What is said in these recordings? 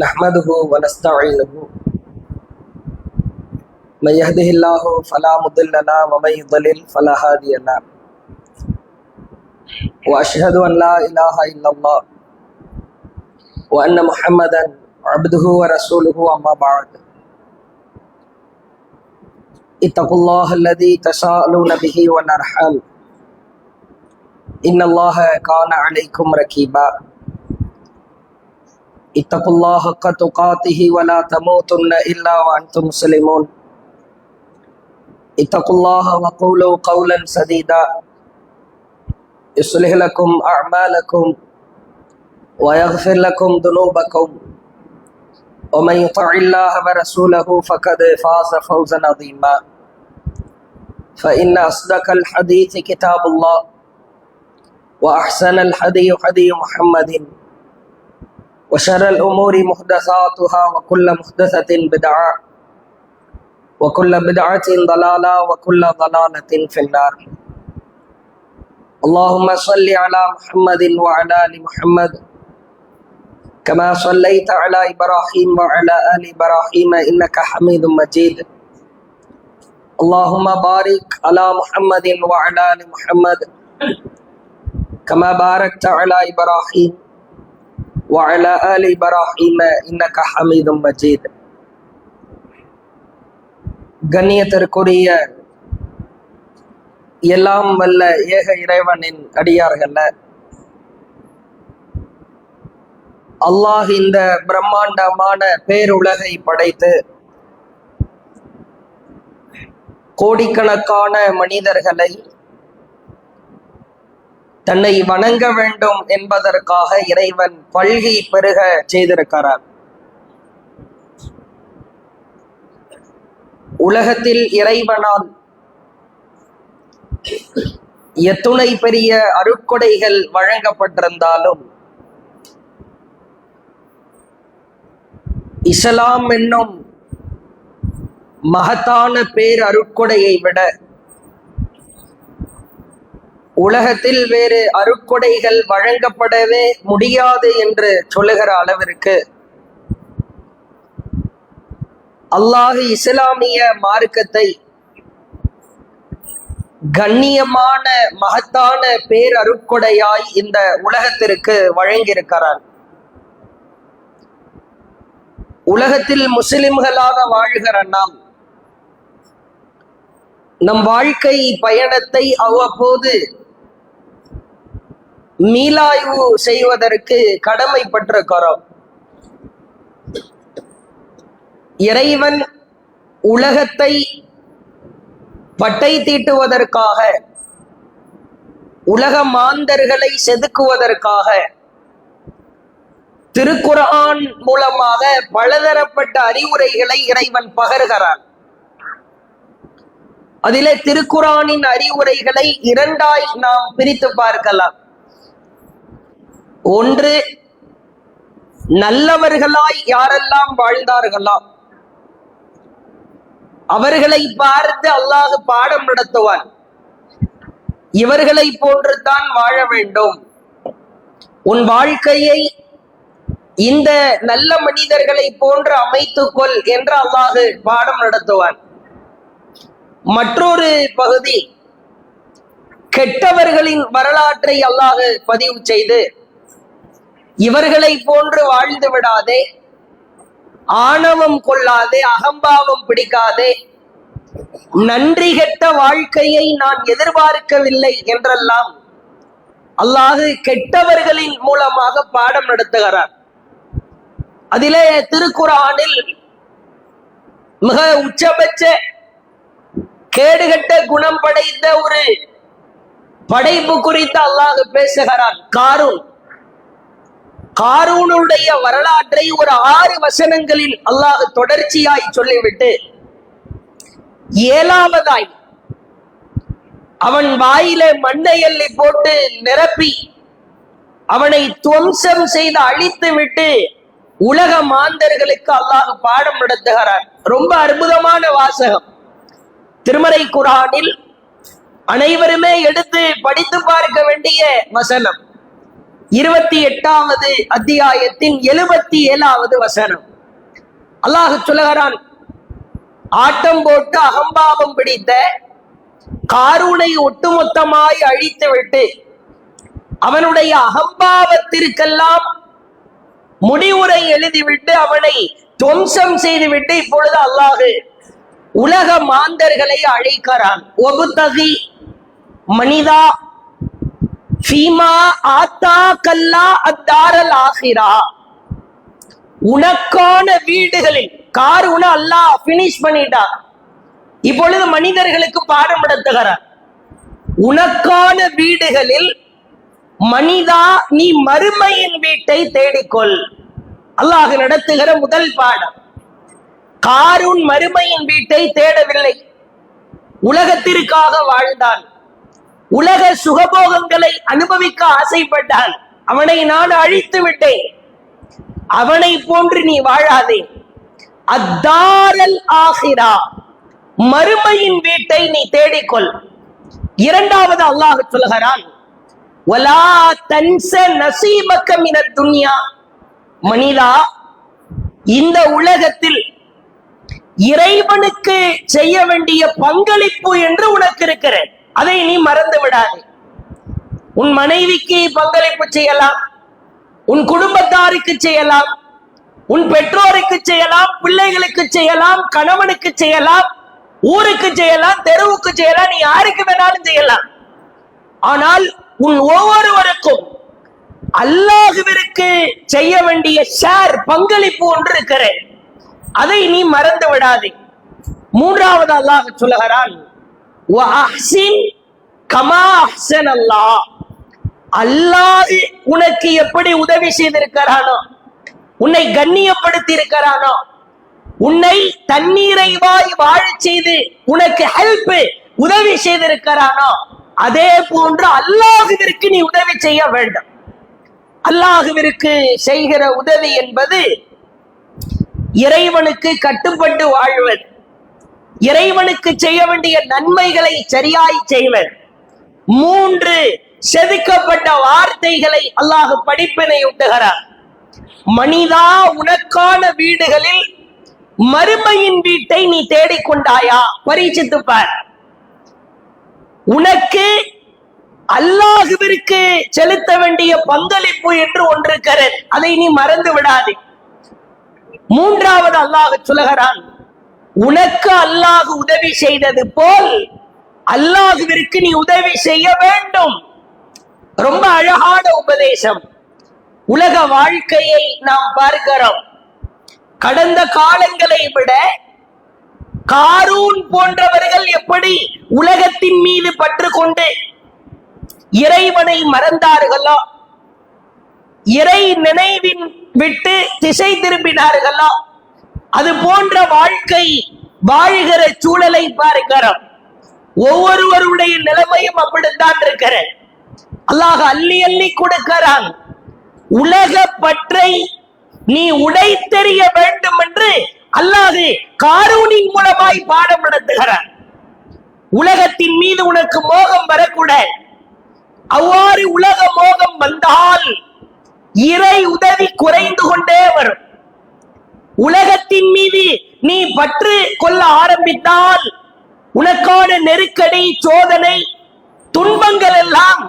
نحمده ونستعينه من يهده الله فلا مضل له ومن يضلل فلا هادي له واشهد ان لا اله الا الله وان محمدا عبده ورسوله اما بعد اتقوا الله الذي تساءلون به والارحام ان الله كان عليكم رقيبا اتقوا الله حق تقاته ولا تموتن الا وانتم مسلمون اتقوا الله وقولوا قولا سديدا يصلح لكم اعمالكم ويغفر لكم ذنوبكم ومن يطع الله ورسوله فقد فاز فوزا عظيما فان اصدق الحديث كتاب الله واحسن الهدي هدي محمد وشر الأمور محدثاتها وكل محدثة بدعة وكل بدعة ضلالة وكل ضلالة في النار اللهم صل على محمد وعلى آل محمد كما صليت على إبراهيم وعلى آل إبراهيم إنك حميد مجيد اللهم بارك على محمد وعلى آل محمد كما باركت على إبراهيم وعلى آل إبراهيم إنك حميد مجيد. கண்ணியத்திற்குரிய எல்லாம் வல்ல ஏக இறைவனின் அடியார்கள, அல்லாஹ் இந்த பிரம்மாண்டமான பேருலகை படைத்து கோடிக்கணக்கான மனிதர்களை தன்னை வணங்க வேண்டும் என்பதற்காக இறைவன் பல்கி பெருக செய்திருக்கிறார். உலகத்தில் இறைவனால் எத்துணை பெரிய அருட்கொடைகள் வழங்கப்பட்டிருந்தாலும் இஸ்லாம் என்னும் மகத்தான பேர் அருட்கொடையை விட உலகத்தில் வேறு அருட்கொடைகள் வழங்கப்படவே முடியாது என்று சொல்லுகிற அளவிற்கு அல்லாஹ் இஸ்லாமிய மார்க்கத்தை கண்ணியமான மகத்தான பேர் அருட்கொடையாய் இந்த உலகத்திற்கு வழங்கியிருக்கிறார். உலகத்தில் முஸ்லிம்களாக வாழ்கிற நம் வாழ்க்கை பயணத்தை அவ்வப்போது மீளாய்வு செய்வதற்கு கடமைப்பட்டிருக்கிறோம். இறைவன் உலகத்தை பட்டை தீட்டுவதற்காக, உலக மாந்தர்களை செதுக்குவதற்காக திருக்குர்ஆன் மூலமாக பலதரப்பட்ட அறிவுரைகளை இறைவன் பகர்கிறான். அதிலே திருக்குர்ஆனின் அறிவுரைகளை இரண்டாய் நாம் பிரித்து பார்க்கலாம். ஒன்று, நல்லவர்களாய் யாரெல்லாம் வாழ்ந்தார்களோ அவர்களை பார்த்து அல்லாஹ் பாடம் நடத்துவான். இவர்களை போன்று தான் வாழ வேண்டும், உன் வாழ்க்கையை இந்த நல்ல மனிதர்களை போன்று அமைத்துக்கொள் என்று அல்லாஹ் பாடம் நடத்துவான். மற்றொரு பகுதி, கெட்டவர்களின் வரலாற்றை அல்லாஹ் பதிவு செய்து இவர்களை போன்று வாழ்ந்து விடாதே, ஆணவம் கொள்ளாதே, அகம்பாவம் பிடிக்காதே, நன்றி கெட்ட வாழ்க்கையை நான் எதிர்பார்க்கவில்லை என்றெல்லாம் அல்லாஹ் கெட்டவர்களின் மூலமாக பாடம் நடத்துகிறார். அதிலே திருக்குர்ஆனில் மிக உச்சபட்ச கேடுகட்ட குணம் படைத்த ஒரு படைப்பு குறித்து அல்லாஹ் பேசுகிறான். காரூனுடைய வரலாற்றை ஒரு 6 வசனங்களில் அல்லாஹ் தொடர்ச்சியாய் சொல்லிவிட்டு 7வதாய் அவன் வாயிலே மண்ணை அள்ளி போட்டு நிரப்பி அவனை துவம்சம் செய்து அழித்து விட்டு உலக மாந்தர்களுக்கு அல்லாஹ் பாடம் நடத்துகிறான். ரொம்ப அற்புதமான வாசகம். திருமறை குர்ஆனில் அனைவருமே எடுத்து படித்து பார்க்க வேண்டிய வசனம். 28வது அத்தியாயத்தின் 77வது வசனம். அல்லாஹ் சொல்லுகிறான், ஆட்டம் போட்டு அகம்பாவம் பிடித்த காரூனை ஒட்டுமொத்தமாய் அழித்துவிட்டு அவனுடைய அகம்பாவத்திற்கெல்லாம் முடிவுரை எழுதிவிட்டு அவனை துவம்சம் செய்துவிட்டு இப்பொழுது அல்லாஹ் உலக மாந்தர்களை அழைக்கிறான். ஒபுதகி மனிதா ஃபீமா ஆத்தா கல்லா அத்தாரல் ஆகிரா. உனக்கான வீடுகளில் காரூனை அல்லாஹ் பினிஷ் பண்ணிட்டான். இப்பொழுது மனிதர்களுக்கு பாடம் நடத்துகிறார். உனக்கான வீடுகளில் மனிதா நீ மறுமையின் வீட்டை தேடிக்கொள். அல்லாஹ் நடத்துகிற முதல் பாடம். காரூன் மறுமையின் வீட்டை தேடவில்லை, உலகத்திற்காக வாழ்ந்தான், உலக சுகபோகங்களை அனுபவிக்க ஆசைப்பட்டான். அவனை நான் அழித்து விட்டேன், அவனை போன்று நீ வாழாதே. அத்தாரல் ஆகிரா, மறுமையின் வீட்டை நீ தேடிக்கொள். இரண்டாவது அல்லாஹ் சொல்கிறான், வலா தன்ஸ நஸீபக மினத் துன்யா. மனிதா, இந்த உலகத்தில் இறைவனுக்கு செய்ய வேண்டிய பங்களிப்பு என்று உனக்கு இருக்கிற, அதை நீ மறந்து விடாதே. உன் மனைவிக்கு பங்களிப்பு செய்யலாம், உன் குடும்பத்தாருக்கு செய்யலாம், உன் பெற்றோருக்கு செய்யலாம், பிள்ளைகளுக்கு செய்யலாம், கணவனுக்கு செய்யலாம், ஊருக்கு செய்யலாம், தெருவுக்கு செய்யலாம், நீ யாருக்கு வேணாலும் செய்யலாம். ஆனால் உன் ஒவ்வொருவருக்கும் அல்லாஹ்விற்கு செய்ய வேண்டிய ஷேர், பங்களிப்பு ஒன்று இருக்கிற, அதை நீ மறந்து விடாதே. மூன்றாவது அல்லாஹ் சொல்லுகிறான், அல்லாஹ் உனக்கு எப்படி உதவி செய்திருக்கிறானோ, உன்னை கண்ணியப்படுத்தி இருக்கிறானோ, உன்னை தண்ணீரை வாழ செய்து உனக்கு ஹெல்ப் உதவி செய்திருக்கிறானோ, அதே போன்று அல்லாஹ்விற்கு நீ உதவி செய்ய வேண்டும். அல்லாஹ்விற்கு செய்கிற உதவி என்பது இறைவனுக்கு கட்டுப்பட்டு வாழ்வது, இறைவனுக்கு செய்ய வேண்டிய நன்மைகளை சரியாய் செய்வது. 3 செதுக்கப்பட்ட வார்த்தைகளை அல்லாஹ் படிப்பினை ஊட்டுகிறார். மனிதா, உனக்கான வீடுகளில் மறுமையின் வீட்டை நீ தேடிக்கொண்டாயா? பரீட்சித்து பார். உனக்கு அல்லாஹ்விற்கு செலுத்த வேண்டிய பங்களிப்பு என்று ஒன்று இருக்கிறது, அதை நீ மறந்து விடாதே. மூன்றாவது அல்லாஹ் சொல்லுகிறான், உனக்கு அல்லாஹ் உதவி செய்தது போல் அல்லாஹ்விற்கு நீ உதவி செய்ய வேண்டும். ரொம்ப அழகான உபதேசம். உலக வாழ்க்கையை நாம் பார்க்கிறோம். கடந்த காலங்களை விட காரூன் போன்றவர்கள் எப்படி உலகத்தின் மீது பற்று கொண்டு இறைவனை மறந்தார்களோ, இறை நினைவின் விட்டு திசை திரும்பினார்களோ, அது போன்ற வாழ்க்கை வாழ்கிற சூழலை பார்க்கிறோம். ஒவ்வொருவருடைய நிலைமையும் அப்படித்தான் இருக்கிற. அல்லாஹ் அள்ளி அள்ளி கொடுக்கிறான். உலக பற்றை நீ உடைத்தெறிய வேண்டும் என்று அல்லாஹ் காரூனின் மூலமாய் பாடம் நடத்துகிறான். உலகத்தின் மீது உனக்கு மோகம் வரக்கூடாது. அவ்வாறு உலக மோகம் வந்தால் இறை உதவி குறைந்து கொண்டே வரும். உலகத்தின் மீது நீ பற்று கொள்ள ஆரம்பித்தால் உனக்கான நெருக்கடி, சோதனை, துன்பங்கள் எல்லாம்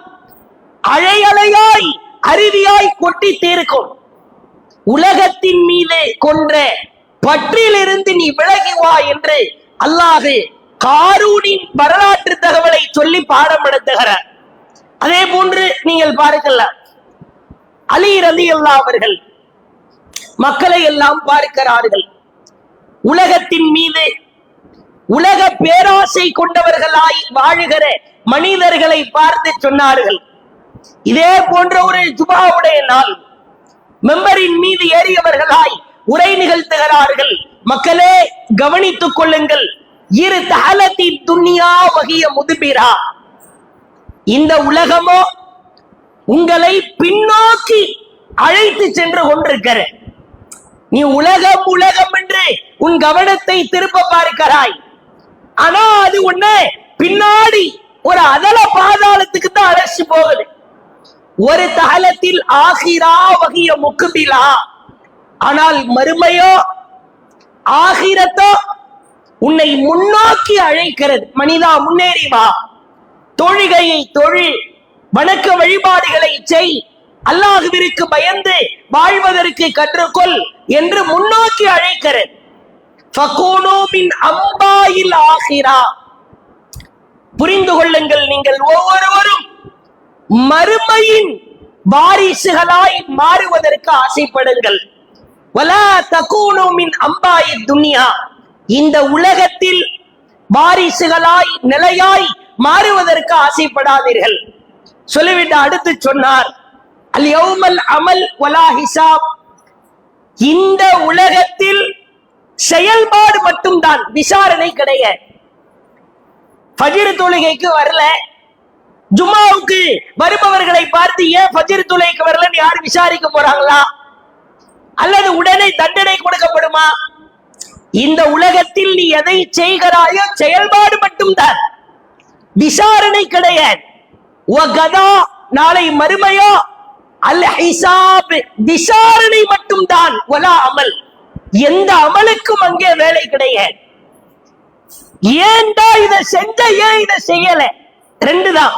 அலை அலையாய் அருவியாய் கொட்டி தீர்க்கும். உலகத்தின் மீது கொன்ற பற்றிலிருந்து நீ விலகி வா என்று அல்லாஹ் காரூனின் வரலாற்று தகவலை சொல்லி பாடம் நடத்துகிறார். அதே போன்று நீங்கள் பார்க்கலாம், அலி ரலியல்லாஹு அவர்கள் மக்களை எல்லாம் பார்க்கிறார்கள். உலகத்தின் மீது உலக பேராசை கொண்டவர்களாய் வாழுகிற மனிதர்களை பார்த்து சொன்னார்கள், இதே போன்ற ஒரு ஜுமாவுடைய நாள் மெம்பரின் மீது ஏறியவர்களாய் உரை நிகழ்த்துகிறார்கள். மக்களே கவனித்துக் கொள்ளுங்கள், இரு தஹலத்தி துன்யா வகிய முதுபிரா. இந்த உலகமோ உங்களை பின்னோக்கி அழைத்து சென்று கொண்டிருக்கிற, நீ உலகம் உலகம் என்று உன் கவனத்தை திருப்ப பார்க்கிறாய். ஆனா அது உன்னை பின்னாடி ஒரு அதல பாதாளத்துக்கு தான் அழைச்சு போகுது. ஒரு தகலத்தில் ஆகிரா வகிய முக்குபிலா, ஆனால் மறுமையோ ஆகிரத்தோ உன்னை முன்னோக்கி அழைக்கிறது. மனிதா முன்னேறி வா, தொழுகையை தொழு, வணக்க வழிபாடுகளை செய், அல்லாஹ்விற்கு பயந்து வாழ்வதற்கு கற்றுக்கொள் என்று முன்னோக்கி அழைக்கிறது. ஃபகூனு மின் அம்பாயில் ஆகிரா, புரிந்து கொள்ளுங்கள், நீங்கள் ஒவ்வொருவரும் மறுமையின் வாரிசுகளாய் மாறுவதற்கு ஆசைப்படுங்கள். வலா தகூனு மின் அம்பாயி துன்யா, இந்த உலகத்தில் வாரிசுகளாய் நிலையாய் மாறுவதற்கு ஆசைப்படாதீர்கள். சொல்லிவிட்டு அடுத்து சொன்னார், அல் யௌமல் அமல் வலா ஹிசாப், இந்த உலகத்தில் செயல்பாடு மட்டும்தான், விசாரணை கிடையாது. ஃபஜ்ர் தொழுகைக்கு வரல, ஜும்மாவுக்கு வருபவர்களை பார்த்து ஏன் ஃபஜ்ர் தொழுகைக்கு வரலன்னு யாரு விசாரிக்க போறாங்களா? அல்லது உடனே தண்டனை கொடுக்கப்படுமா? இந்த உலகத்தில் நீ எதை செய்கிறாயோ செயல்பாடு மட்டும்தான், விசாரணை கிடையாது. நாளை மறுமையோ அல் ஹிசாப், விசாரணை மட்டும்தான். வலா அமல், எந்த அமலுக்கும் அங்கே வேலை கிடையாது. ஏன்டா இதை செஞ்ச, ஏன் இதை செய்யல, ரெண்டு தான்.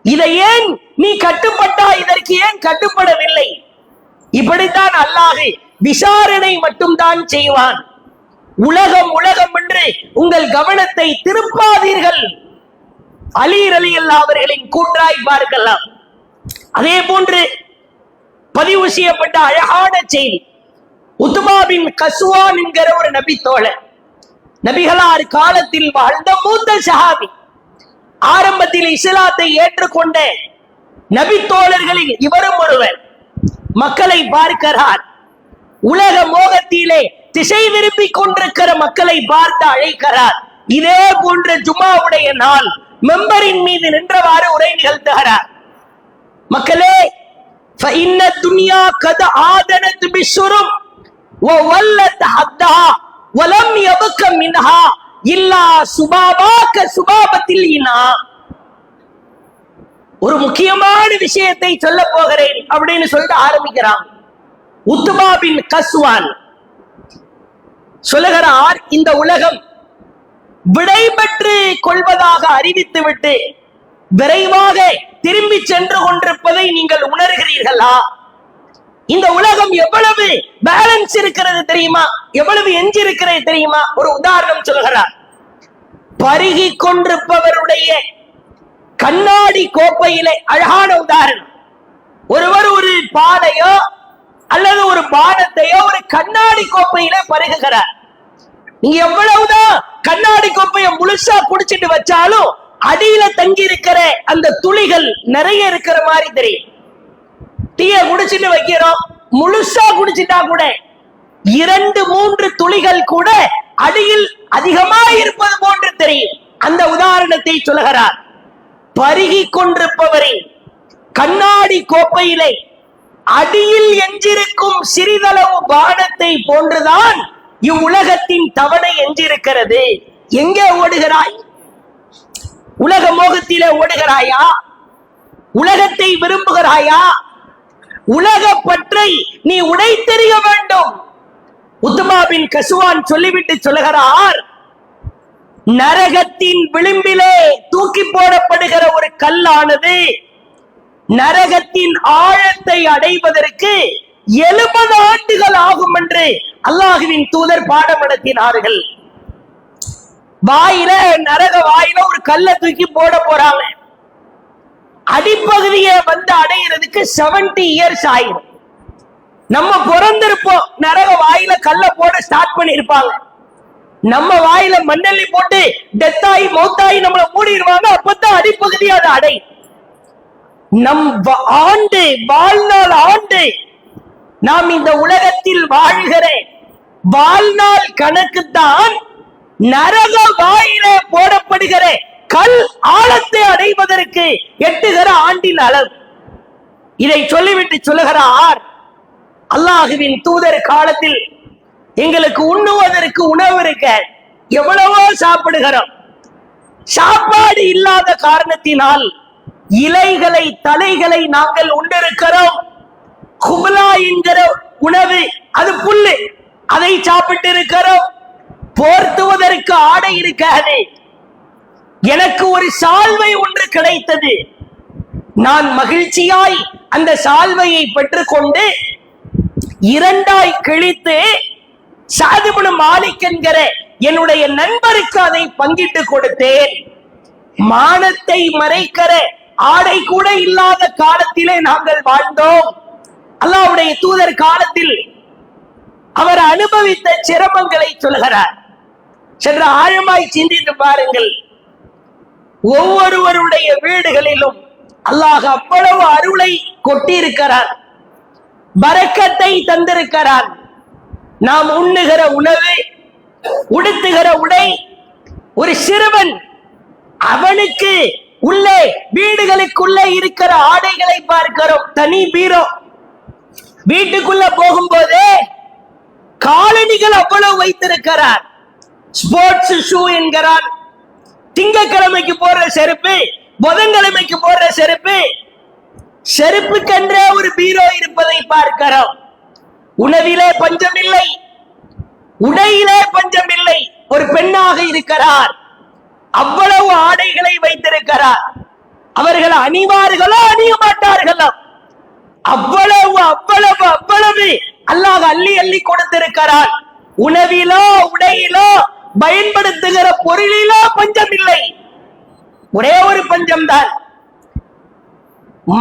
இதை ஏன் நீ கட்டுப்பட்டா, இதற்கு ஏன் கட்டுப்படவில்லை? இப்படித்தான் அல்லாஹ் விசாரணை மட்டும்தான் செய்வான். உலகம் உலகம் என்று உங்கள் கவனத்தை திருப்பாதீர்கள். அலி ரலியல்லாஹு அவர்களின் கூற்றாய் பார்க்கலாம். அதே போன்று பதிவு செய்யப்பட்ட அழகான செய்தி, உத்மா பின் கஸ்வான் என்கிற ஒரு நபி தோழர், நபிகளார் காலத்தில் வாழ்ந்த மூத்த சஹாபி, ஆரம்பத்தில் இஸ்லாத்தை ஏற்றுக்கொண்ட நபி தோழர்களில் இவரும் ஒருவர். மக்களை பார்க்கிறார், உலக மோகத்திலே திசை திருப்பி கொண்டிருக்கிற மக்களை பார்த்து அழைக்கிறார். இதே போன்ற ஜும்மாவுடைய நாள் மெம்பரின் மீது நின்றவாறு உரை நிகழ்த்துகிறார். மக்களே, فإن الدنيا قد آذنت بالشرم وولت حدها ولم يبق منها إلا سبابا كسبابة الإناء. ஒரு முக்கியமான விஷயத்தை சொல்ல போகிறேன் அப்படின்னு சொல்லிட்டு ஆரம்பிக்கிறான். உத்மா பின் கஸ்வான் சொல்லுகிறார், இந்த உலகம் விடை பெற்று கொள்வதாக அறிவித்துவிட்டு விரைவாக திரும்பி சென்று கொண்டிருப்பதை நீங்கள் உணர்கிறீர்களா? இந்த உலகம் எவ்வளவு பேலன்ஸ் இருக்கிறது தெரியுமா? எவ்வளவு எஞ்சி இருக்கிறது தெரியுமா? ஒரு உதாரணம் சொல்கிறார். பருகி கொண்டிருப்பவருடைய கண்ணாடி கோப்பையிலே, அழகான உதாரணம், ஒருவர் ஒரு பாலையோ அல்லது ஒரு பானத்தையோ ஒரு கண்ணாடி கோப்பையில பருகுகிறார். நீங்க எவ்வளவுதான் கண்ணாடி கோப்பையை முழுசா குடிச்சிட்டு வச்சாலும் அடியில தங்கி இருக்கிற அந்த துளிகள் நிறைய இருக்கிற மாதிரி தெரியும். டீய குடிச்சிட்டு வைக்கிறோம், முழுசா குடிச்சிட்டா கூட 2-3 துளிகள் கூட அடியில் அதிகமாக இருப்பது போன்று தெரியும். அந்த உதாரணத்தை சொல்கிறார். பருகி கொண்டிருப்பவரின் கண்ணாடி கோப்பையிலே அடியில் எஞ்சிருக்கும் சிறிதளவு பானத்தை போன்றுதான் இவ்வுலகத்தின் தவணை எஞ்சிருக்கிறது. எங்கே ஓடுகிறாய்? உலக மோகத்திலே ஓடுகிறாயா? உலகத்தை விரும்புகிறாயா? உலக பற்றை நீ உடைத்தெறிய வேண்டும். உத்மா பின் கஸ்வான் சொல்லிவிட்டு சொல்லுகிறார், நரகத்தின் விளிம்பிலே தூக்கி போடப்படுகிற ஒரு கல்லானது நரகத்தின் ஆழத்தை அடைவதற்கு 70 ஆண்டுகள் ஆகும் என்று அல்லாஹ்வின் தூதர் பாடம் நடத்தினார்கள். வாயில, நரக வாயில ஒரு கல்லை தூக்கி போட போறாங்க. அடிப்பகுதியை வந்து அடையிறதுக்கு 70 இயர்ஸ் ஆயிரும். நம்ம பிறந்திருப்போம், நரக வாயில கல்ல போட ஸ்டார்ட் பண்ணிருப்பாங்க. நம்ம வாயில மண்ணெல்லி போட்டு டெத்தாயி மௌத்தாயி நம்மளை மூடிடுவாங்க. அப்பதான் அடிப்பகுதி அதை அடை. நம் ஆண்டு, வாழ்நாள் ஆண்டு, நாம் இந்த உலகத்தில் வாழ்கிற வாழ்நாள் கணக்குத்தான் நரக வாயில போடப்படுகிற கல் ஆழத்தை அடைவதற்கு எட்டுகிற ஆண்டின் அளவு. இதை சொல்லிவிட்டு சொல்லுகிறார், அல்லாஹுவின் தூதர் காலத்தில் எங்களுக்கு உண்ணுவதற்கு உணவு இருக்க, எவ்வளவோ சாப்பிடுகிறோம். சாப்பாடு இல்லாத காரணத்தினால் இலைகளை தலைகளை நாங்கள் உண்டிருக்கிறோம். குபலா என்கிற உணவு, அது புல்லு, அதை சாப்பிட்டு இருக்கிறோம். போர்த்துவதற்கு ஆடை இருக்காது. எனக்கு ஒரு சால்வை ஒன்று கிடைத்தது. நான் மகிழ்ச்சியாய் அந்த சால்வையை பெற்றுக்கொண்டு இரண்டாய் கிழித்து சாத் இப்னு மாலிக் என்கிற என்னுடைய நண்பருக்கு அதை பங்கிட்டு கொடுத்தேன். மானத்தை மறைக்கிற ஆடை கூட இல்லாத காலத்திலே நாங்கள் வாழ்ந்தோம். அல்லாஹ்வுடைய தூதர் காலத்தில் அவர் அனுபவித்த சிரமங்களை சொல்கிறார். சென்ற ஆழமாய் சிந்தித்து பாருங்கள். ஒவ்வொருவருடைய வீடுகளிலும் அல்லாஹ் அவ்வளவு அருளை கொட்டியிருக்கிறார், பரக்கத்தை தந்திருக்கிறார். நாம் உண்ணுகிற உணவு, உடுத்துகிற உடை, ஒரு சிறுவன் அவனுக்கு உள்ளே வீடுகளுக்குள்ளே இருக்கிற ஆடைகளை பார்க்கிறோம். தனி பீரோ. வீட்டுக்குள்ள போகும்போதே காலணிகள் அவ்வளவு வைத்திருக்கிறார். ஸ்போர்ட்ஸ் ஷூ என்கிறான். திங்கக்கிழமைக்கு போடுற செருப்பு, புதன்கிழமைக்கு போடுற செருப்பு, செருப்புக்கென்றே ஒரு பீரோ இருப்பதை பார்க்கிறோம். உணவிலே பஞ்சமில்லை, உடையிலே பஞ்சமில்லை. ஒரு பெண்ணாக இருக்கிறார், அவ்வளவு ஆடைகளை வைத்திருக்கிறார். அவர்கள் அணிவார்களோ அணிய மாட்டார்களோ, அவ்வளவு அவ்வளவு அவ்வளவு அல்லாஹ் அள்ளி அள்ளி கொடுத்திருக்கிறார். உணவிலோ உடையிலோ பயன்படுத்துகிற பொருளிலோ பஞ்சமில்லை. ஒரே ஒரு பஞ்சம்தான்,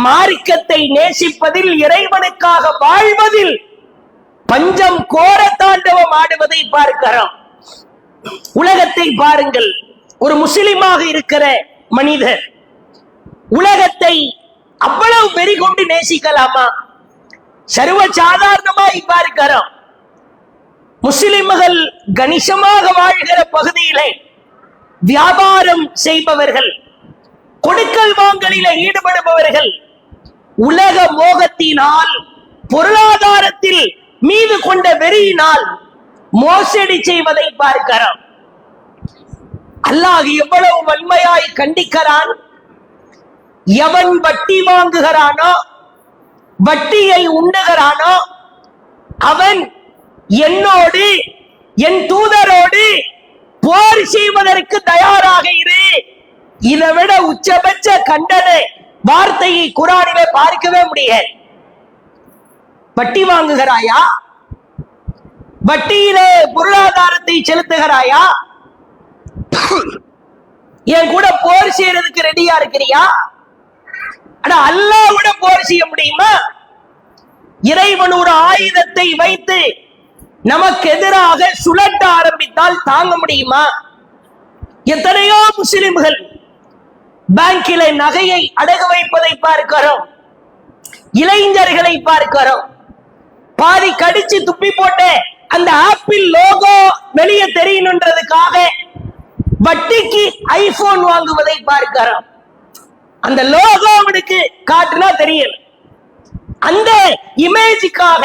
மார்க்கத்தை நேசிப்பதில், இறைவனுக்காக வாழ்வதில் பஞ்சம் கோர தாண்டவம் ஆடுவதை பார்க்கிறோம். உலகத்தை பாருங்கள். ஒரு முஸ்லிமாக இருக்கிற மனிதர் உலகத்தை அவ்வளவு வெறி கொண்டு நேசிக்கலாமா? சர்வ சாதாரணமாய் பார்க்கிறோம். முஸ்லிம்கள் கணிசமாக வாழ்கிற பகுதியிலே வியாபாரம் செய்பவர்கள், கொடுக்கல் வாங்கலிலே ஈடுபடுபவர்கள் உலக மோகத்தினால், பொருளாதாரத்தில் மீது கொண்ட வெறியினால் மோசடி செய்வதை பார்க்கிறோம். அல்லாஹ் எவ்வளவு வன்மையாய் கண்டிக்கிறான். எவன் வட்டி வாங்குகிறானோ, வட்டியை உண்ணுகிறானோ, அவன் என்னோடு, என் தூதரோடு போர் செய்வதற்கு தயாராக இரு. இதை விட உச்சபட்ச கண்டன வார்த்தையை குர்ஆனிலே பார்க்கவே முடியாது. வட்டி வாங்குகிறாயா? வட்டியிலே பொருளாதாரத்தை செலுத்துகிறாயா? என் கூட போர் செய்யறதுக்கு ரெடியா இருக்கிறியா? ஆனா அல்லாஹ்வோட போர் செய்ய முடியுமா? இறைவன் ஒரு ஆயுதத்தை வைத்து நமக்கு எதிராக சுழட்ட ஆரம்பித்தால் தாங்க முடியுமா? எத்தனையோ முஸ்லிம்கள் பேங்கிலே நகையை அடகு வைப்பதை பார்க்கிறோம். இளைஞர்களை பார்க்கிறோம். பாதி கடிச்சு துப்பி போட்ட அந்த ஆப்பிள் லோகோ வெளியே தெரியணுன்றதுக்காக வட்டிக்கு ஐபோன் வாங்குவதை பார்க்கிறோம். அந்த லோகோ அவனுக்கு காட்டுனா தெரியல. அந்த இமேஜுக்காக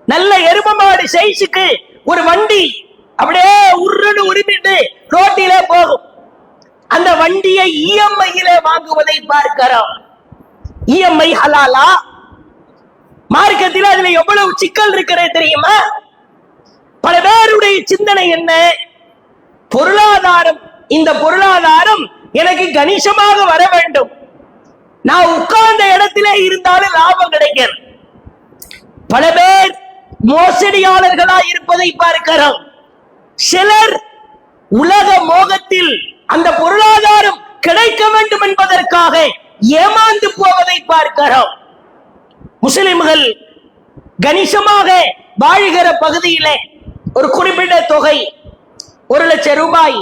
நல்ல எருமமாடு சைஸுக்கு ஒரு வண்டி அப்படியே உருன்னு உரிமிட்டு ரோட்டிலே போகும். அந்த வண்டியை இஎம்ஐயிலே வாங்குவதை பார்க்கிறோம். இஎம்ஐ ஹலாலா? மார்க்கத்தில் அதுல எவ்வளவு சிக்கல் இருக்கிறது தெரியுமா? பல பேருடைய சிந்தனை என்ன? பொருளாதாரம், இந்த பொருளாதாரம் எனக்கு கணிசமாக வர வேண்டும், நான் உட்கார்ந்த இடத்திலே இருந்தாலும் லாபம் கிடைக்கிறது. பல பேர் மோசடியாளர்களாய் இருப்பதை பார்க்கிறோம். சிலர் உலக மோகத்தில் அந்த பொருளாதாரம் கிடைக்க வேண்டும் என்பதற்காக ஏமாந்து போவதை பார்க்கிறோம். முஸ்லிம்கள் கணிசமாக வாழ்கிற பகுதியிலே ஒரு குறிப்பிட்ட தொகை, 1 லட்சம் ரூபாய்,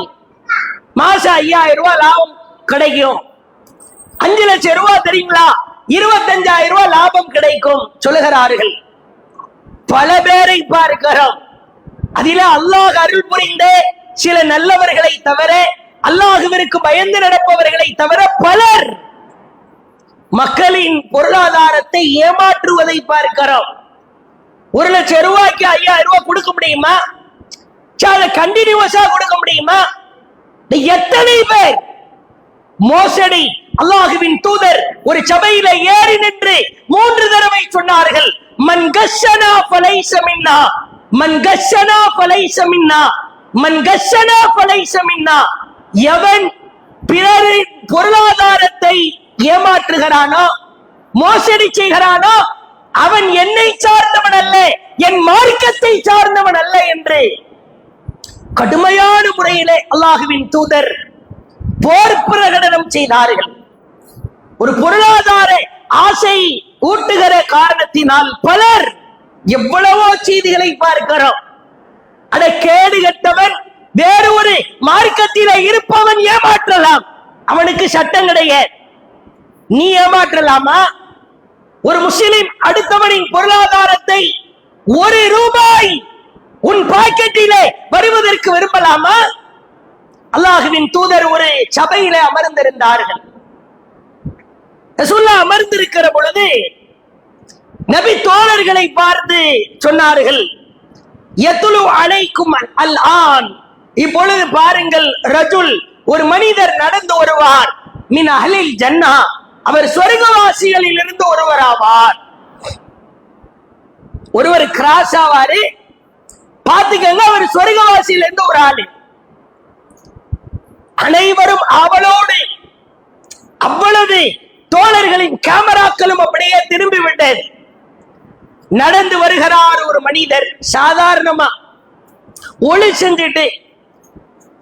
மாசம் 5000 ரூபாய் லாபம் கிடைக்கும். 5 லட்சம் ரூபாய் தெரியுங்களா, 25,000 ரூபாய் லாபம் கிடைக்கும் சொல்லுகிறார்கள். பல பேரை பார்க்கிறோம். அதில அல்லாஹ் அருள் புரிந்த சில நல்லவர்களை தவிர, அல்லாஹ்விற்கு பயந்து நடப்பவர்களை தவிர பலர் மக்களின் பொருளாதாரத்தை ஏமாற்றுவதை பார்க்கிறோம். 1 லட்சம் ரூபாய்க்கு 5000 ரூபாய் கொடுக்க முடியுமா? கண்டினியூஸா கொடுக்க முடியுமா? எத்தனை பேர் மோசடி அல்லாஹுவின் தூதர் ஒரு சபையில ஏறி நின்று 3 தடவை சொன்னார்கள், மன் கஷனா ஃபலைஸ மின்னா, மன் கஷனா ஃபலைஸ மின்னா, மன் கஷனா ஃபலைஸ மின்னா. எவன் பிறரின் பொருளாதாரத்தை ஏமாற்றுகிறானோ, மோசடி செய்கிறானோ, அவன் என்னை சார்ந்தவன் அல்ல, என் மார்க்கத்தை சார்ந்தவன் அல்ல என்று கடுமையான முறையிலே அல்லாஹுவின் தூதர் போர் பிரகடனம் செய்தார்கள். ஒரு பொருளாதார ஆசை ஊட்டுகிற காரணத்தினால் பலர் எவ்வளவோ செய்திகளை பார்க்கிறோம். அட கேடு கட்டவன் வேறு ஒரு மார்க்கத்தில இருப்பவன் ஏமாற்றலாம், அவனுக்கு சட்டம் கிடையாது. நீ ஏமாற்றலாமா? ஒரு முஸ்லிம் அடுத்தவனின் பொருளாதாரத்தை 1 ரூபாய் உன் பாக்கெட்டிலே வருவதற்கு விரும்பலாமா? அல்லாஹுவின் தூதர் ஒரு சபையிலே அமர்ந்திருந்தார்கள். ரசூலுல்லாஹ் அமர்ந்திருக்கிற பொழுது நபி தோழர்களை பார்த்து சொன்னார்கள், யத்லு அலைக்கும் அல் ஆன், இப்பொழுது பாருங்கள், ரஜுல் ஒரு மனிதர் நடந்து வருவார், மின் அஹ்லில் ஜன்னா, அவர் சொர்க்கவாசிகளில் இருந்து ஒருவராவார். ஒருவர் கிராஸ் ஆவாரு, பாத்துக்கங்க, அவர் சொர்க்கவாசியில இருந்து ஒரு ஆளு. அனைவரும் அவளோடு, அவ்வளவு தோழர்களின் கேமராக்களும் அப்படியே திரும்பி விட்டது. நடந்து வருகிறார் ஒரு மனிதர், சாதாரணமா ஒளி செஞ்சுட்டு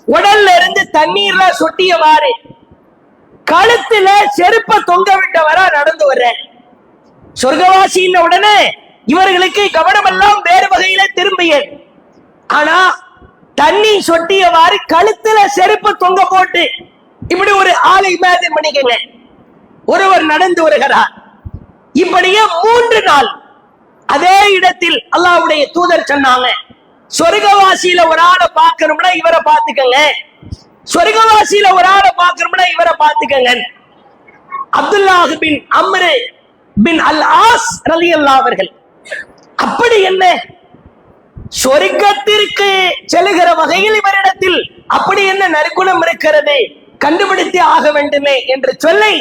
உடல்ல இருந்து தண்ணீர்ல சொட்டியவாறு கழுத்துல செருப்ப தொங்க விட்டவரா நடந்து வர்ற. சொர்க்கவாசியின் உடனே இவர்களுக்கு கவனம் எல்லாம் வேறு வகையில திரும்பியது. ஆனா தண்ணி சொட்டியவாறு கழுத்துல செருப்பு தொங்க போட்டு இப்படி ஒரு ஆளை இமேஜின் பண்ணிக்கங்க. ஒருவர் நடந்து வருகிறார். இப்படியே 3 நாள் அதே இடத்தில் அல்லாஹ்வுடைய தூதர் சொன்னாங்க, சொர்க்கவாசியில ஒரு ஆளை பார்க்கணும்னா இவரை பார்த்துக்கங்க, சொர்க்கவாசியில ஒரு ஆளை பார்க்கணும்னா இவரை பார்த்துக்கங்க. அப்துல்லாஹ் பின் அம்ர் பின் அல் ஆஸ் ரலியல்லாஹு அவர்கள், அப்படி என்ன சொர்க்கத்திற்கு செல்லுகிற வகையில் இவரிடத்தில் அப்படி என்ன நற்குணம் இருக்கிறது, கண்டுபிடித்தே ஆக வேண்டுமே என்று சொல்லி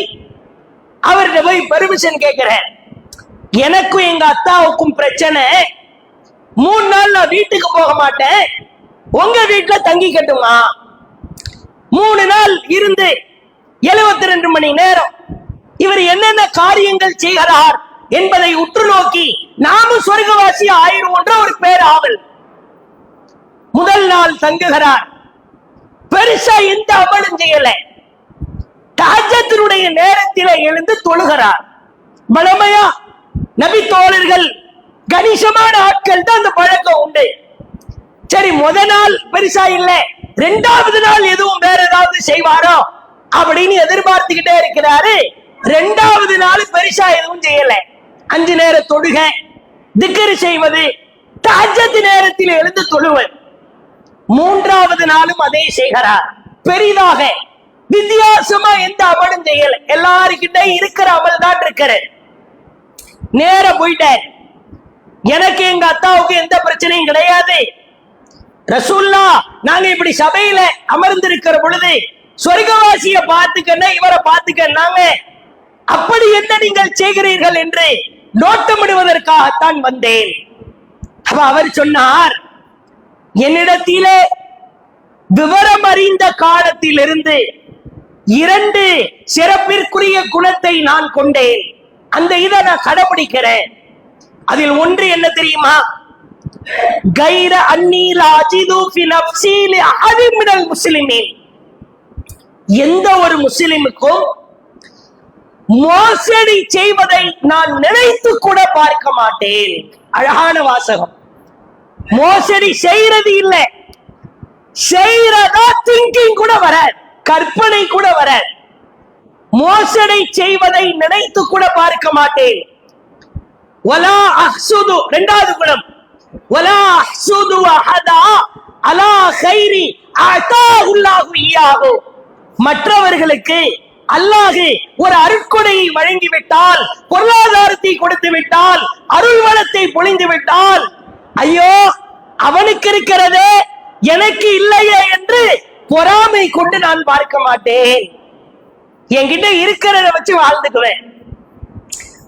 அவர்கிட்ட போய் பெர்மிஷன் கேட்கிறேன். எனக்கும் எங்க அத்தாவுக்கும் பிரச்சனை, 3 நாள் நான் வீட்டுக்கு போக மாட்டேன், உங்க வீட்டுல தங்கிக்கட்டுமா? 3 நாள் இருந்து 72 மணி நேரம் இவர் என்னென்ன காரியங்கள் செய்கிறார் என்பதை உற்று நோக்கி நாமும் சொர்க்கவாசி ஆயிரம் ஒரு பேர் ஆவல். முதல் நாள் தங்குகிறார். பெருசா எந்த அமலும் செய்யல. தஹஜ்ஜுடைய நேரத்தில் எழுந்து தொழுகிறார். பலமையா நபி தோழர்கள் கணிசமான ஆட்கள் தான் அந்த பழக்கம் உண்டு. சரி, முதல் நாள் பெருசா இல்ல, 2வது நாள் எதுவும் வேற ஏதாவது செய்வாரோ அப்படின்னு எதிர்பார்த்துக்கிட்டே இருக்கிறாரு. 2வது நாள் பெருசா எதுவும் செய்யல. 5 நேர தொழுக, திக்ர் செய்வது, தஹஜ்ஜுத் நேரத்தில் எழுந்து தொழுவது. 3வது நாளும் அதே செய்கிறார். பெரிதாக வித்தியாசமா எந்த அமலும் செய்யல. எல்லாருக்கிட்ட இருக்கிற அமல் தான் இருக்கிறது. நேர போயிட்டார். எனக்கு எங்க அத்தாவுக்கு எந்த பிரச்சனையும் கிடையாது. ரசூலுல்லாஹ் நாங்க இப்படி சபையில அமர்ந்திருக்கிற பொழுது சொர்க்கவாசிய பார்த்துக்கன்னா இவரை பார்த்துக்கன்னாங்க, அப்படி என்ன நீங்கள் செய்கிறீர்கள் என்று நோட்டமிடுவதற்காகத்தான் வந்தேன். அப்ப அவர் சொன்னார், என்னிடத்திலே விவரம் அறிந்த காலத்திலிருந்து 2 சிறப்பிற்குரிய குணத்தை நான் கொண்டேன். அந்த இதை நான் கடைபிடிக்கிறேன். அதில் ஒன்று என்ன தெரியுமா? கைர அன்னீல அஜிது ஃபி நஃப்ஸி லி அஹதி மினல் முஸ்லிமீன், எந்த ஒரு முஸ்லிமுக்கும் மோசடி செய்வதை நான் நினைத்து கூட பார்க்க மாட்டேன். அழகான வாசகம். மோசடி செய்யறது இல்லை, செய்யறதா திங்கிங் கூட வர, கற்பனை கூட வர. மோசடி செய்வதை நினைத்து கூட பார்க்க மாட்டேன். வலா அஹ்சுது, 2வது குணம், வலா அஹ்சுது அஹதா அலா கைரி அதாஹுல்லாஹு இய்யாஹு, மற்றவர்களுக்கு அல்லாஹ் ஒரு அருட்கொடையை வழங்கிவிட்டால், பொருளாதாரத்தை கொடுத்து விட்டால், அருள் வளத்தை பொழிந்து விட்டால், ஐயோ அவனுக்கு இருக்கிறதே எனக்கு இல்லையே என்று பொறாமை கொண்டு நான் பார்க்க மாட்டேன். என்கிட்ட இருக்கிறத வச்சு வாழ்ந்துக்குவேன்.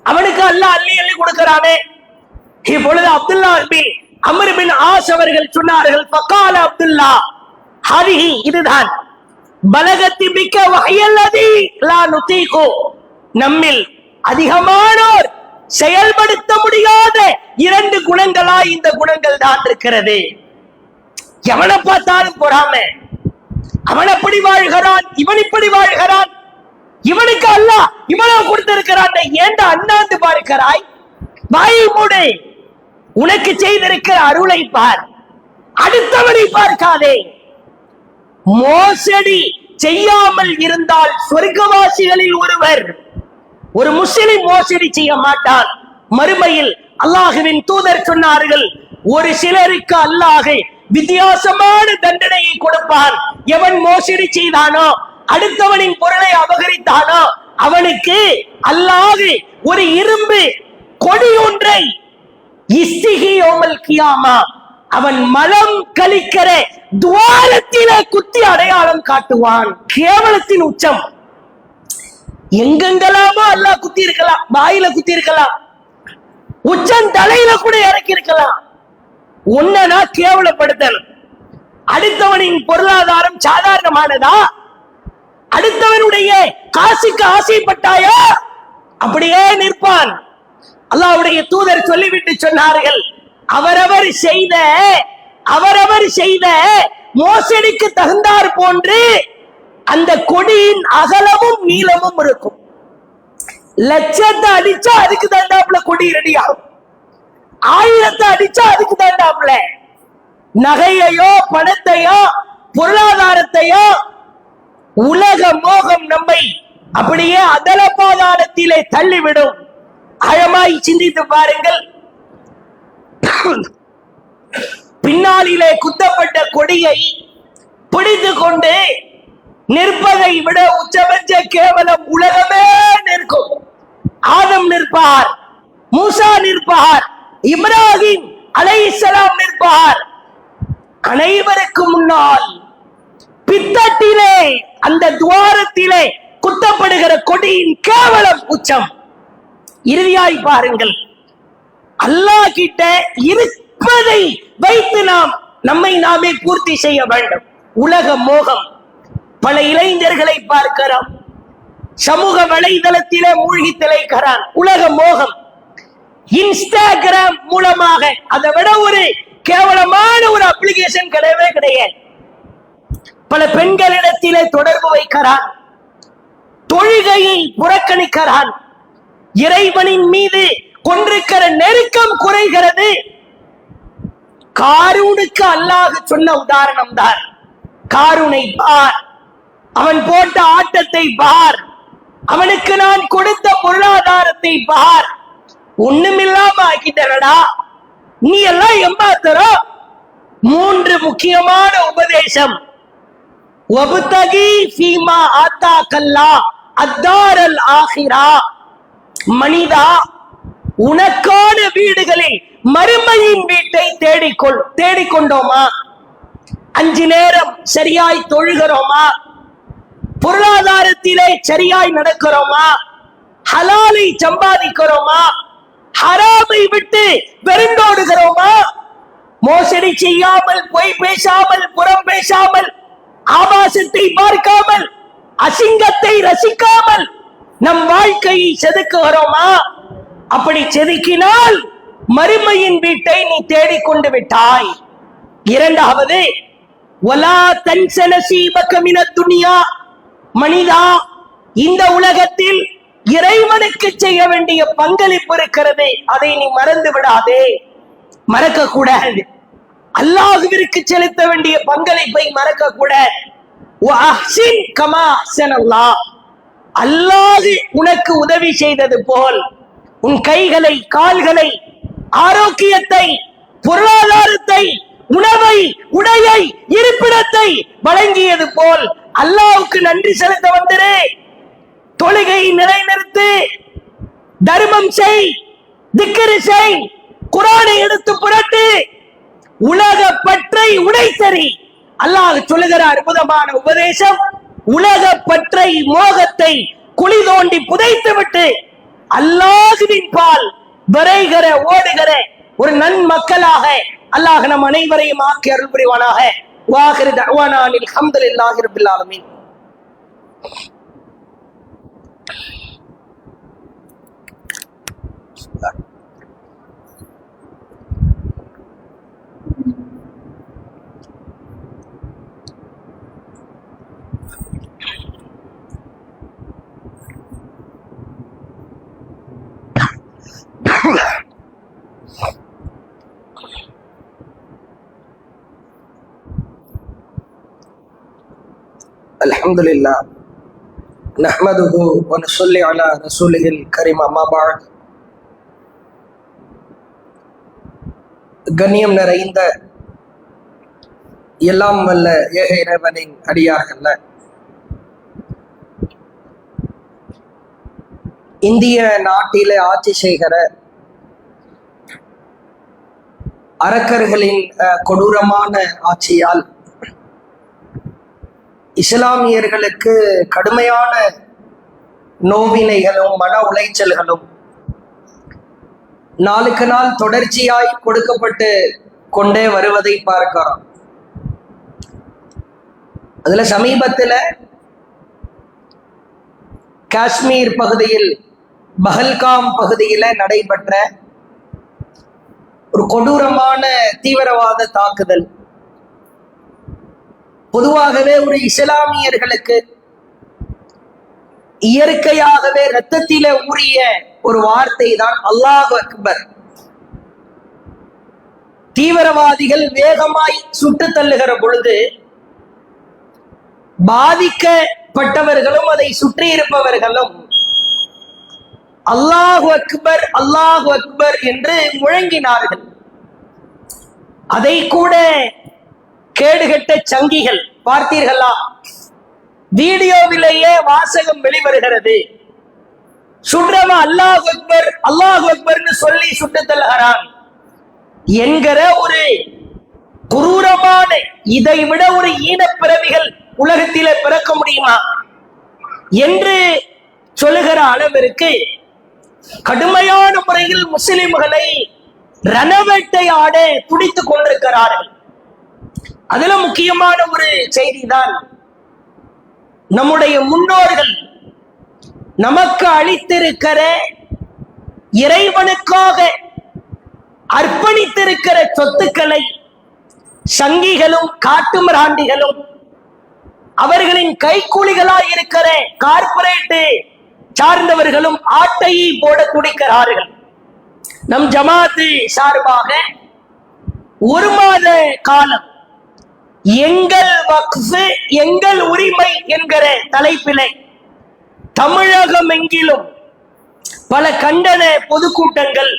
அவனுக்கு அல்லாஹ் அள்ளி அள்ளி கொடுக்கிறானே. இப்பொழுது அப்துல்லா பின் அம்ர் பின் ஆஸ் அவர்கள் சொன்னார்கள், ஃபகால அப்துல்லா ஹதிஹி, இதுதான் பலகத்தி மிக்க வஹயல்லதி லா நுதீகு, நம்மில் அதிகமானோர் செயல்படுத்த முடியாத 2 குணங்களா இந்த குணங்கள் தான் இருக்கிறது. எவனை பார்த்தாலும் பொறாம, அவன் அப்படி வாழ்கிறான், இவன் இப்படி வாழ்கிறான், இவனுக்கு அல்லாஹ் இவ்வளவு கொடுத்திருக்கிறான், ஏண்டா அண்ணாந்து பார்க்கிறாய்? வாயை மூடு, உனக்கு செய்திருக்கிற அருளை பார், அடுத்தவனை பார்க்காதே. மோசடி செய்யாமல் இருந்தால் சொர்க்கவாசிகளில் ஒருவர். ஒரு முஸ்லிம் மோசடி செய்ய மாட்டான். மறுமையில் அல்லாஹ்வின் தூதர் சொன்னார்கள், ஒரு சிலருக்கு அல்லாஹ் வித்தியாசமான தண்டனையை கொடுப்பான். எவன் மோசடி செய்தானோ, அடுத்தவனின் பொருளை அபகரித்தானோ, அவனுக்கு அல்லாஹ் ஒரு இரும்பு கொடி ஒன்றை இஸ்திகியோமல் கியாமா, அவன் மலம் கழிக்கிற துவாரத்திலே குத்தி அடையாளம் காட்டுவான். கேவலத்தின் உச்சம். எங்கெங்கெல்லாமோ அல்லாஹ் குத்தி இருக்கலாம், வாயில குத்தி இருக்கலாம், உச்சம் தலையில கூட இறக்கி இருக்கலாம். உன்னை கேவலப்படுத்தல். அடுத்தவனின் பொருளாதாரம் சாதாரணமானதா? அடுத்தவனுடைய காசுக்கு ஆசைப்பட்டாயா? அப்படியே நிற்பான். அல்லாஹ்வுடைய தூதர் சொல்லிவிட்டு சொன்னார்கள், அவரவர் செய்த மோசடிக்கு தகுந்தார் போன்று அந்த கொடியின் அகலமும் நீளமும் இருக்கும். லட்சத்தை அடிச்சா அதுக்கு தண்டாப்புல கொடி ரெடி ஆகும். 1000 அடிச்சா அதுக்கு தண்டாப்புல. நகையையோ பணத்தையோ பொருளாதாரத்தையோ உலக மோகம் நம்மை அப்படியே அதல பாதாளத்திலே தள்ளிவிடும். ஆழமாய் சிந்தித்து பாருங்கள். பின்னாளிலே குத்தப்பட்ட கொடியை பிடித்து கொண்டு நிற்பதை விட உச்சபட்ச கேவலம் உலகமே நிற்கும். ஆதம் நிற்பார், மூசா நிற்பார், இப்ராஹிம் அலைஹிஸ்ஸலாம் நிற்பார். அனைவருக்கு முன்னால் பித்தட்டிலே அந்த துவாரத்திலே குத்தப்படுகிற கொடியின் கேவலம் உச்சம். இறுதியாய் பாருங்கள், அல்லாஹ் கிட்ட இருப்பதை வைத்து நம்மை நாமே பூர்த்தி செய்ய வேண்டும். உலக மோகம். பல இளைஞர்களை பார்க்கிறோம், சமூக வலைதளத்திலே மூழ்கி திளைக்கிறான். உலக மோகம். இன்ஸ்டாகிராம் மூலமாக அதை விட ஒரு கேவலமான ஒரு அப்ளிகேஷன் கிடையவே கிடையாது. பல பெண்களிடத்திலே தொடர்பு வைக்கிறான், தொழுகையை புறக்கணிக்கிறான், இறைவனின் மீது கொண்டிருக்கிற நெருக்கம் குறைகிறது. காரூனுக்கு அல்லாஹ் சொன்ன உதாரணம் தான். காரூனை பார், அவன் போட்ட ஆட்டத்தை பார், அவனுக்கு நான் கொடுத்த பொருளாதாரத்தை பார். ஒண்ணுமில்லாம ஆக்கிட்டனடா, நீ எல்லாம் எம்பாத்தரம். 3 முக்கியமான உபதேசம். வபுதகி ஃபீமா ஆத்தாக்கல்லா அத்தாரல் ஆகிரா. மனிதா, உனக்கான வீடுகளில் மறுமையின் வீட்டை தேடிக்கொண்டோமா? 5 நேரம் சரியாய் தொழுகிறோமா? பொருளாதாரத்திலே சரியாய் நடக்கிறோமா? ஹலாலை சம்பாதிக்கிறோமா? ஹராமை விட்டு வெறுண்டோடுகிறோமா? மோசடி செய்யாமல், பொய் பேசாமல், புறம் பேசாமல், ஆபாசத்தை பார்க்காமல், அசிங்கத்தை ரசிக்காமல் நம் வாழ்க்கையை செதுக்குகிறோமா? அப்படி செதுக்கினால் மறுமையின் வீட்டை நீ தேடிக்கொண்டு விட்டாய். 2வது, வலா தன்ஸ நஸீபக மினத் துன்யா. மனிதா, இந்த உலகத்தில் இறைவனுக்கு செய்ய வேண்டிய பங்களிப்பு இருக்கிறது, அதை நீ மறந்து விடாதே. மறக்க கூடாது. அல்லாஹ்விற்கு செலுத்த வேண்டிய பங்களிப்பை மறக்க கூடாது. வஅஹ்சின் கமா அஹ்ஸனல்லாஹ். அல்லாஹ் உனக்கு உதவி செய்தது போல், உன் கைகளை, கால்களை, ஆரோக்கியத்தை, பொருளாதாரத்தை, உணவை, உடையை, இருப்பிடத்தை வழங்கியது போல் அல்லாஹ்வுக்கு நன்றி செலுத்த வந்திரு. தொழுகையை நிலைநிறுத்து, தர்மம் செய், திக்ர் செய், குர்ஆனை எடுத்து புரட்டு, உலக பற்றை உடைத்தறி. அல்லாஹ் சொல்லுகிற அற்புதமான உபதேசம், உலக பற்றை மோகத்தை குழி தோண்டி புதைத்து விட்டு அல்லாஹ்வின் பால் விரைகிற ஓடுகிற ஒரு நன்மக்களாக அல்லாஹ் நம் அனைவரையும் ஆக்கி அருள் புரிவானாக. வாஹிரு தஅவானா அல்ஹம்துலில்லாஹி ரப்பில் ஆலமீன். அல்ஹம்துலில்லாஹ் நஹ்மதுஹு வ நுஸல்லி அலா ரசூலிஹில் கரீம். அம்மா பஅத். கண்ணியம் நிறைந்த எல்லாம் வல்ல ஏக இறைவனின் அடியார்கள்ல, இந்திய நாட்டிலே ஆட்சி செய்கிற அரக்கர்களின் கொடூரமான ஆட்சியால் இஸ்லாமியர்களுக்கு கடுமையான நோவினைகளும் மன உளைச்சல்களும் நாளுக்கு நாள் தொடர்ச்சியாய் கொடுக்கப்பட்டு கொண்டே வருவதை பார்க்கிறோம். அதுல சமீபத்தில் காஷ்மீர் பகுதியில் பஹல்காம் பகுதியில நடைபெற்ற ஒரு கொடூரமான தீவிரவாத தாக்குதல் பொதுவாகவே ஒரு இஸ்லாமியர்களுக்கு இயற்கையாகவே இரத்தத்திலே ஊறிய ஒரு வார்த்தை தான் அல்லாஹ் அக்பர். தீவிரவாதிகள் வேகமாய் சுட்டு தள்ளுகிற பொழுது பாதிக்கப்பட்டவர்களும் அதை சுற்றி இருப்பவர்களும் அல்லாஹு அக்பர் அல்லாஹு அக்பர் என்று முழங்கினார்கள். அதை கூட கேடுகட்ட சங்கிகள் பார்த்தீர்களா? வீடியோவிலேயே வாசகம் வெளிவருகிறது. சுடுறவன் அல்லாஹ் அக்பர் அல்லாஹ் அக்பர்னு சொல்லி சுட்டு தள்ளுகிறான் என்கிற ஒரு குரூரமான, இதை விட ஒரு ஈனப்பிறவிகள் உலகத்திலே பிறக்க முடியுமா என்று சொல்லுகிற அளவிற்கு கடுமையான முறையில் முஸ்லிம்களை ரணவேட்டையாட துடித்துக் கொண்டிருக்கிறார்கள். அதுல முக்கியமான ஒரு செய்தி தான், நம்முடைய முன்னோர்கள் நமக்கு அளித்திருக்கிற இறைவனுக்காக அர்ப்பணித்திருக்கிற சொத்துக்களை சங்கிகளும் காட்டுமிராண்டிகளும் அவர்களின் கைக்கூலிகளாய் இருக்கிற கார்ப்பரேட் சார்ந்தவர்களும் ஆட்டையை போட துடிக்கிறார்கள். நம் ஜமாத்து சார்பாக ஒரு மாத காலம் எங்கள் வக்ஃப் எங்கள் உரிமை என்கிற தலைப்பிலே தமிழகம் எங்கிலும் பல கண்டன பொதுக்கூட்டங்கள்,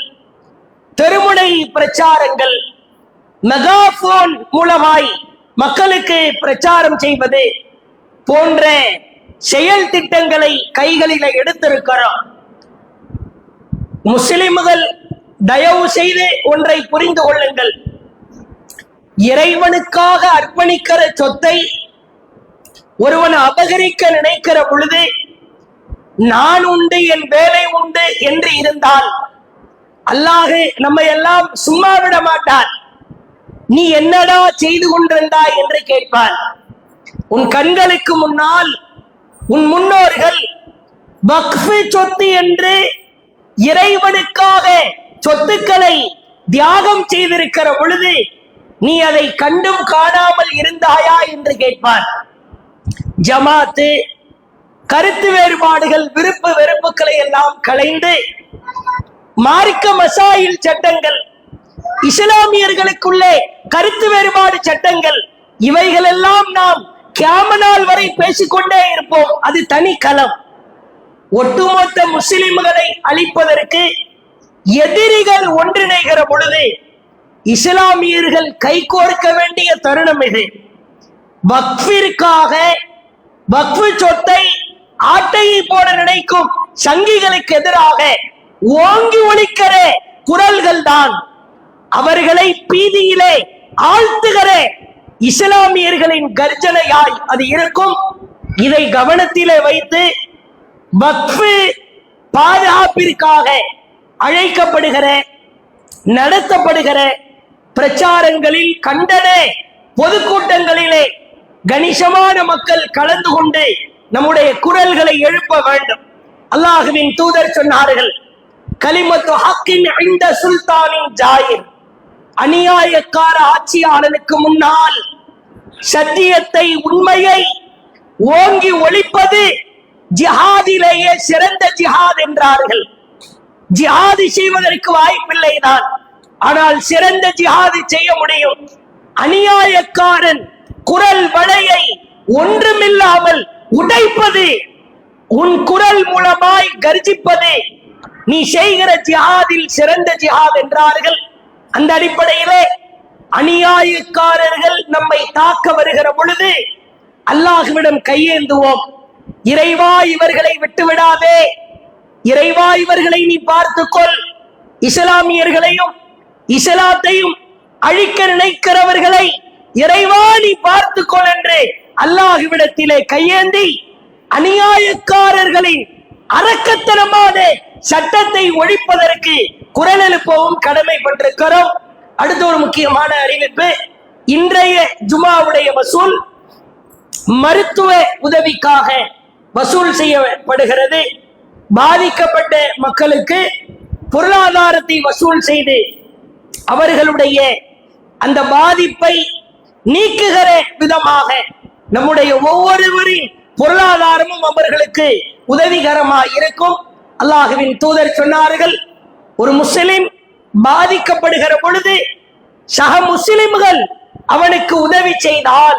தெருமுனை பிரச்சாரங்கள், மெகாபோன் மூலமாய் மக்களுக்கு பிரச்சாரம் செய்வது போன்ற செயல் திட்டங்களை கைகளில் எடுத்திருக்கிறோம். முஸ்லிம்கள் தயவு செய்து ஒன்றை புரிந்து கொள்ளுங்கள். இறைவனுக்காக அர்ப்பணிக்கிற சொத்தை ஒருவன் அபகரிக்க நினைக்கிற பொழுது நான் உண்டு என் வேலை உண்டு என்று இருந்தால் அல்லாஹ் நம்மை எல்லாம் சும்மா விட மாட்டான். நீ என்னடா செய்து கொண்டிருந்தாய் என்று கேட்பான். உன் கண்களுக்கு முன்னால் உன் முன்னோர்கள் வக்ஃப் சொத்து என்று இறைவனுக்காக சொத்துக்களை தியாகம் செய்திருக்கிற பொழுது நீ அதை கண்டும் காணாமல் இருந்தாயா என்று கேட்பான். ஜமாத்து கருத்து வேறுபாடுகள், விருப்பு வெறுப்புகளை எல்லாம் களைந்து மார்க்க மசாயில் சட்டங்கள், இஸ்லாமியர்களுக்குள்ளே கருத்து வேறுபாடு சட்டங்கள், இவைகளெல்லாம் நாம் கியாமத் வரை பேசிக்கொண்டே இருப்போம். அது தனி களம். ஒட்டுமொத்த முஸ்லிம்களை அழிப்பதற்கு எதிரிகள் ஒன்றிணைகிற பொழுது இஸ்லாமியர்கள் கைகோர்க்க வேண்டிய தருணம் இது. வக்ஃபிற்காக வக்ஃப் சொத்தை ஆட்டையை போட நினைக்கும் சங்கிகளுக்கு எதிராக ஓங்கி ஒலிக்கிற குரல்கள் தான் அவர்களை பீதியிலே ஆழ்த்துகிற இஸ்லாமியர்களின் கர்ஜனையாய் அது இருக்கும். இதை கவனத்திலே வைத்து வக்ஃபு பாதுகாப்பிற்காக அழைக்கப்படுகிற நடத்தப்படுகிற பிரச்சாரங்களில் கண்டன பொதுக்கூட்டங்களிலே கணிசமான மக்கள் கலந்து கொண்டு நம்முடைய குரல்களை எழுப்ப வேண்டும். அல்லாஹுவின் தூதர் சொன்னார்கள், கலிமத்து ஹக்கின் இந்த சுல்தானின் ஜாயிர், அநியாயக்கார ஆட்சியாளனுக்கு முன்னால் சத்தியத்தை உண்மையை ஓங்கி ஒழிப்பது ஜிஹாதிலேயே சிறந்த ஜிஹாத் என்றார்கள். ஜிஹாது செய்வதற்கு வாய்ப்பில்லைதான், ஆனால் சிறந்த ஜிஹாது செய்ய முடியும். அநியாயக்காரன் குரல் வளையை ஒன்றுமில்லாமல் உடைப்பது, உன் குரல் மூலமாய் கர்ஜிப்பது நீ செய்கிற ஜிஹாதில் சிறந்த ஜிஹாத் என்றார்கள். அந்த அடிப்படையிலே அநியாயக்காரர்கள் நம்மை தாக்க வருகிற பொழுது அல்லாஹ்விடம் கையேந்துவோம். இறைவா இவர்களை விட்டுவிடாதே, இறைவா இவர்களை நீ பார்த்துக்கொள், இஸ்லாமியர்களையும் இஸ்லாத்தையும் அழிக்க நினைக்கிறவர்களை இறைவா நீ பார்த்துக்கொள் என்று அல்லாஹ்விடத்திலே கையேந்தி அநியாயக்காரர்களின் அரக்கத்தனமான சட்டத்தை ஒழிப்பதற்கு குரல் எழுப்பவும் கடமைப்பட்டிருக்கிறோம். அடுத்த ஒரு முக்கியமான அறிவிப்பு, இன்றைய ஜுமாவுடைய வசூல் மருத்துவ உதவிக்காக வசூல் செய்யப்படுகிறது. பாதிக்கப்பட்ட மக்களுக்கு பொருளாதாரத்தை வசூல் செய்து அவர்களுடைய அந்த பாதிப்பை நீக்குகிற விதமாக நம்முடைய ஒவ்வொருவரின் பொருளாதாரமும் அவர்களுக்கு உதவிகரமாக இருக்கும். அல்லாஹுவின் தூதர் சொன்னார்கள், ஒரு முஸ்லிம் பாதிக்கப்படுகிற பொழுது சக முஸ்லிம்கள் அவனுக்கு உதவி செய்தால்,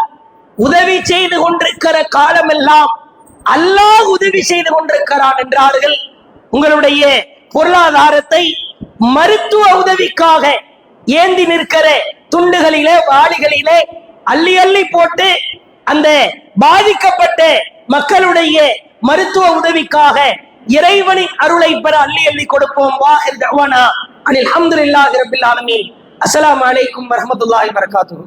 உதவி செய்து கொண்டிருக்கிற காலமெல்லாம் அல்லாஹ் உதவி செய்து கொண்டிருக்கிறான் என்றார்கள். உங்களுடைய பொருளாதாரத்தை மருத்துவ உதவிக்காக ஏந்தி நிற்கிற துண்டுகளிலே வாளிகளிலே அள்ளி அள்ளி போட்டு அந்த பாதிக்கப்பட்ட மக்களுடைய மருத்துவ உதவிக்காக இறைவனின் அருளை பெற அள்ளி அள்ளி கொடுப்போம். வாஹிர் தஅவானா அனில் ஹம்துலில்லாஹி ரப்பில் ஆலமீன். அஸ்ஸலாமு அலைக்கும் வரஹ்மத்துல்லாஹி வபரகாத்துஹு.